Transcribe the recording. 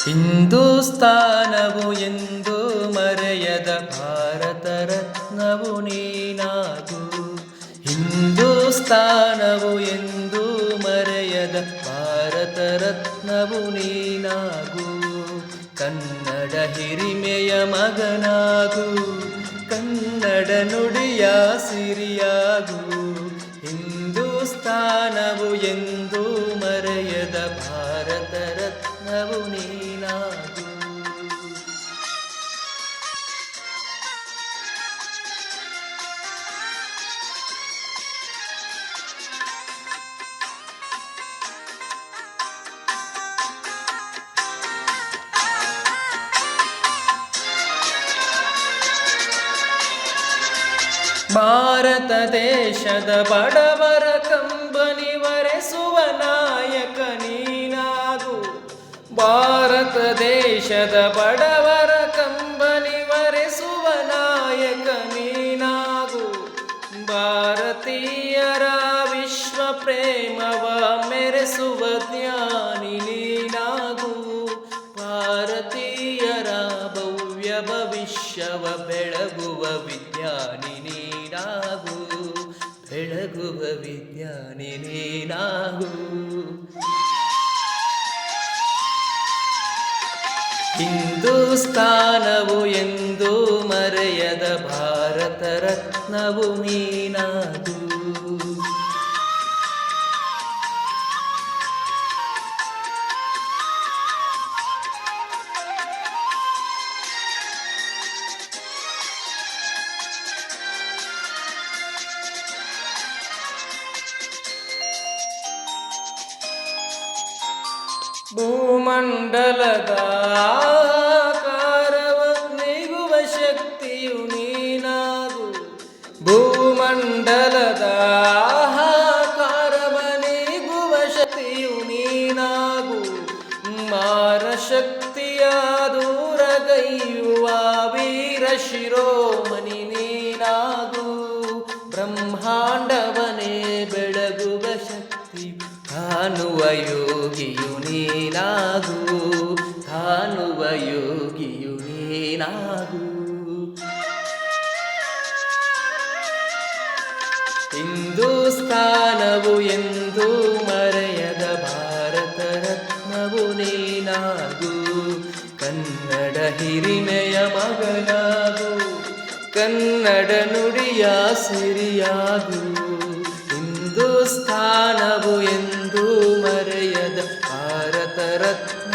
ಹಿಂದೂಸ್ತಾನವು ಎಂದು ಮರೆಯದ ಭಾರತ ರತ್ನವು ನೀನಾಗು. ಹಿಂದೂಸ್ತಾನವು ಎಂದು ಮರೆಯದ ಭಾರತ ರತ್ನವು ನೀನಾಗು. ಕನ್ನಡ ಹಿರಿಮೆಯ ಮಗನಾಗು, ಕನ್ನಡ ನುಡಿಯ ಸಿರಿಯಾಗು. ಹಿಂದೂಸ್ತಾನವು ಎಂದು ಮರೆಯದ ಭಾರತ ರತ್ನವು ನೀನಾಗು. ಭಾರತ ದೇಶದ ಬಡವರ ಕಂಬನಿವರೆಸುವ ನಾಯಕ ನೀನಾಗು. ಭಾರತ ದೇಶದ ಬಡವರ ಕಂಬನಿವರೆಸುವ ನಾಯಕ ನೀನಾಗು. ಭಾರತೀಯರ ವಿಶ್ವ ಪ್ರೇಮವ ಮೆರೆಸುವ ಜ್ಞಾನಿ ನೀನಾಗು. ಭಾರತೀಯರ ಭವ್ಯ ಭವಿಷ್ಯವ ಬೆಳಗುವ ವಿಜ್ಞಾನಿ ನೀನಾಗು. ಬೆಳಗುವ ವಿಜ್ಞಾನಿ ನೀನಾಗು. ಹಿಂದೂಸ್ತಾನವು ಎಂದು ಮರೆಯದ ಭಾರತ ರತ್ನವು ನೀನಾಗು. ಭೂಮಂಡಲದ ಆಕಾರವ ನೀಗುವ ಶಕ್ತಿಯು ನೀನಾಗು. ಭೂಮಂಡಲದ ಆಕಾರವ ನೀಗುವ ಶಕ್ತಿಯು ನೀನಾಗು. ಮಾರ ಶಕ್ತಿಯ ದೂರಗೈಯುವ ವೀರ ಶಿರೋಮಣಿ ನೀನಾಗು. ಬ್ರಹ್ಮಾಂಡವನೇ ಬೆಳಗುವ ಶಕ್ತಿ ಕಾಣುವ ಯೋಗಿಯು ನೀನಾಗು. ಕಾಣುವ ಯೋಗಿಯು ನೀನಾಗು. ಹಿಂದೂಸ್ತಾನವು ಎಂದು ಮರೆಯದ ಭಾರತ ರತ್ನವು ನೀನಾಗು. ಕನ್ನಡ ಹಿರಿಮೆಯ ಮಗನಾಗು, ಕನ್ನಡ ನುಡಿಯ ಸಿರಿಯಾಗು. ಹಿಂದೂಸ್ತಾನವು ಎಂದು ಮರೆಯದ ಭಾರತ ರತ್ನ